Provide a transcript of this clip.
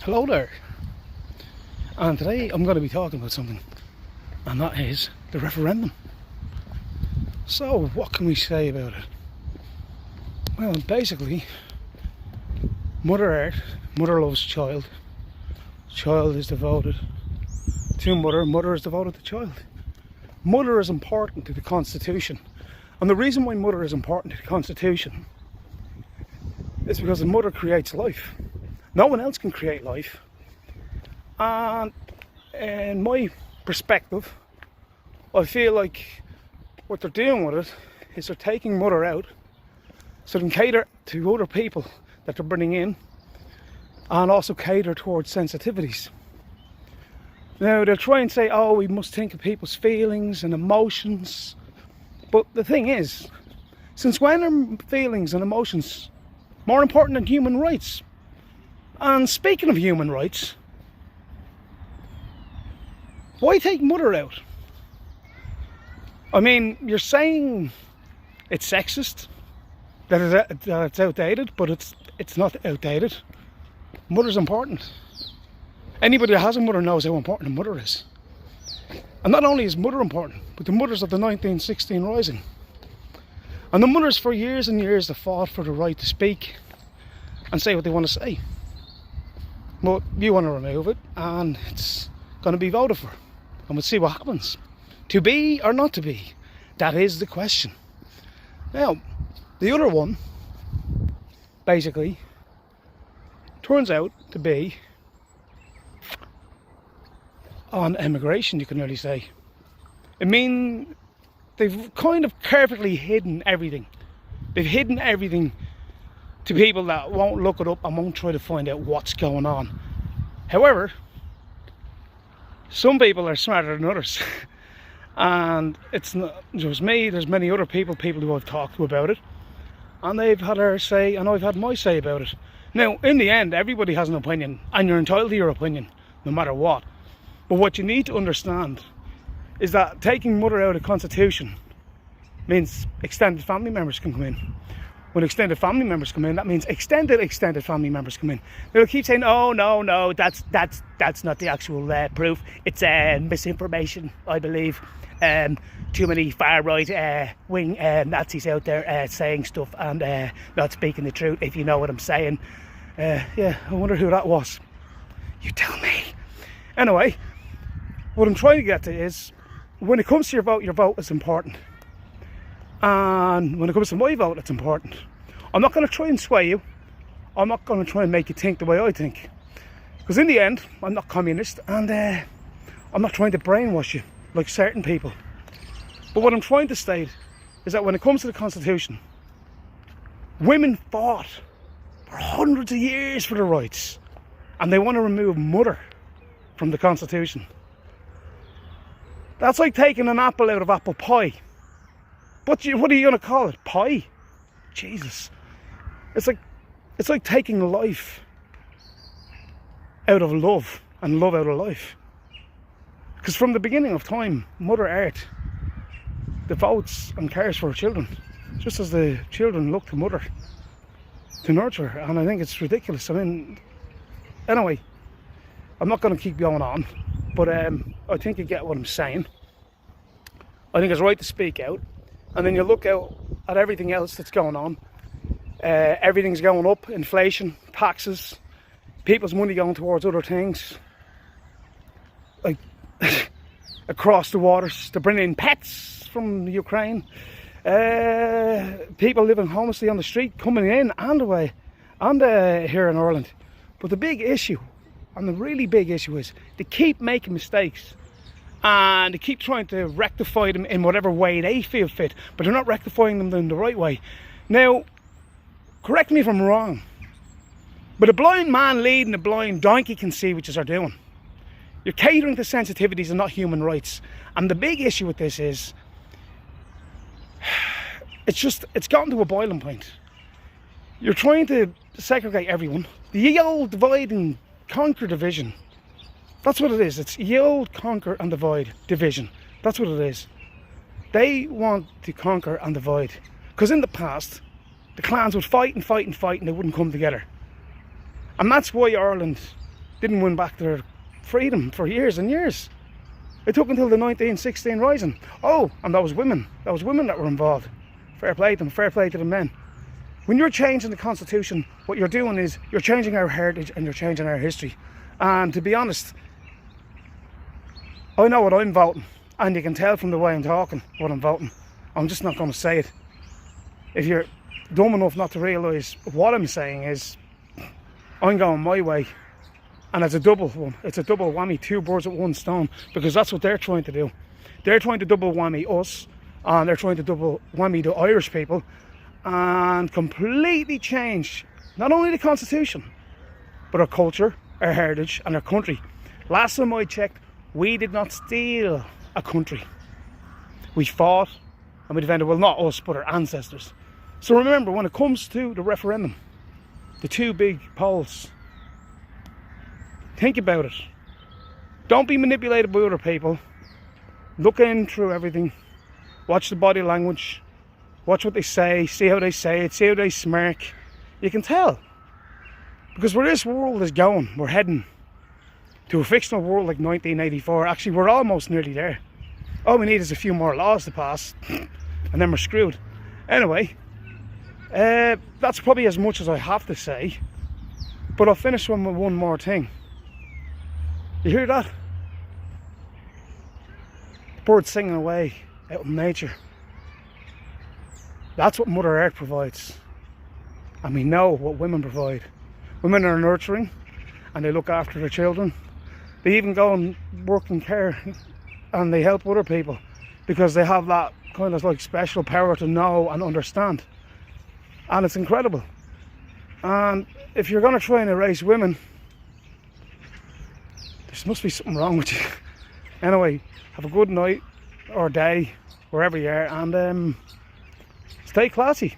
Hello there, and today I'm going to be talking about something, and that is the referendum. So what can we say about it? Well, basically, Mother Earth, mother loves child, child is devoted to mother, mother is devoted to child. Mother is important to the Constitution, and the reason why mother is important to the Constitution is because the mother creates life. No one else can create life, and in my perspective, I feel like what they're doing with it is they're taking mother out so they can cater to other people that they're bringing in, and also cater towards sensitivities. Now they'll try and say, oh, we must think of people's feelings and emotions, but the thing is, since when are feelings and emotions more important than human rights? And speaking of human rights, why take mother out? I mean, you're saying it's sexist, that it's outdated, but it's not outdated. Mother's important. Anybody that has a mother knows how important a mother is. And not only is mother important, but the mothers of the 1916 Rising. And the mothers for years and years that fought for the right to speak and say what they want to say. But you want to remove it, and it's going to be voted for, and we'll see what happens. To be or not to be, that is the question. Now, the other one, basically, turns out to be on immigration, you can really say. I mean, they've kind of carefully hidden everything. They've hidden everything to people that won't look it up and won't try to find out what's going on. However, some people are smarter than others. And it's not just me, there's many other people who I've talked to about it. And they've had their say, and I've had my say about it. Now, in the end, everybody has an opinion, and you're entitled to your opinion, no matter what. But what you need to understand is that taking mother out of the Constitution means extended family members can come in. When extended family members come in, that means extended family members come in. They'll keep saying, oh, no, that's not the actual proof. It's misinformation, I believe. Too many far-right wing Nazis out there saying stuff and not speaking the truth, if you know what I'm saying. Yeah, I wonder who that was. You tell me. Anyway, what I'm trying to get to is, when it comes to your vote is important. And when it comes to my vote, it's important. I'm not going to try and sway you. I'm not going to try and make you think the way I think. Because in the end, I'm not communist, and I'm not trying to brainwash you like certain people. But what I'm trying to state is that when it comes to the Constitution, women fought for hundreds of years for their rights, and they want to remove mother from the Constitution. That's like taking an apple out of apple pie. What are you going to call it? Pie? Jesus. It's like taking life out of love and love out of life. Because from the beginning of time, Mother Earth devotes and cares for her children, just as the children look to mother to nurture her. And I think it's ridiculous. I mean, anyway, I'm not going to keep going on, but I think you get what I'm saying. I think it's right to speak out. And then you look out at everything else that's going on. Everything's going up, inflation, taxes, people's money going towards other things. Like, across the waters, to bring in pets from Ukraine. People living homelessly on the street, coming in and away, and here in Ireland. But the big issue, and the really big issue, is they keep making mistakes. And they keep trying to rectify them in whatever way they feel fit, but they're not rectifying them in the right way. Now, correct me if I'm wrong, but a blind man leading a blind donkey can see what you're doing. You're catering to sensitivities and not human rights. And the big issue with this is, it's gotten to a boiling point. You're trying to segregate everyone. The old divide and conquer division. That's what it is. It's the old conquer and divide division. That's what it is. They want to conquer and divide. Because in the past, the clans would fight and fight and fight, and they wouldn't come together. And that's why Ireland didn't win back their freedom for years and years. It took until the 1916 Rising. Oh, and that was women. That was women that were involved. Fair play to them, fair play to the men. When you're changing the Constitution, what you're doing is you're changing our heritage and you're changing our history. And to be honest, I know what I'm voting, and you can tell from the way I'm talking what I'm voting. I'm just not going to say it. If you're dumb enough not to realise what I'm saying is, I'm going my way. And it's a double one. It's a double whammy, two birds with one stone, because that's what they're trying to do. They're trying to double whammy us, and they're trying to double whammy the Irish people, and completely change not only the Constitution, but our culture, our heritage, and our country. Last time I checked, we did not steal a country. We fought and we defended, well, not us, but our ancestors. So remember, when it comes to the referendum, the two big polls, think about it. Don't be manipulated by other people. Look in through everything. Watch the body language. Watch what they say. See how they say it. See how they smirk. You can tell. Because where this world is going, we're heading to a fictional world like 1984. Actually, we're almost nearly there. All we need is a few more laws to pass, and then we're screwed. Anyway, that's probably as much as I have to say. But I'll finish with one more thing. You hear that? Birds singing away out in nature. That's what Mother Earth provides. And we know what women provide. Women are nurturing, and they look after their children. They even go and work in care, and they help other people, because they have that kind of like special power to know and understand. And it's incredible. And if you're going to try and erase women, there must be something wrong with you. Anyway, have a good night or day wherever you are, and stay classy.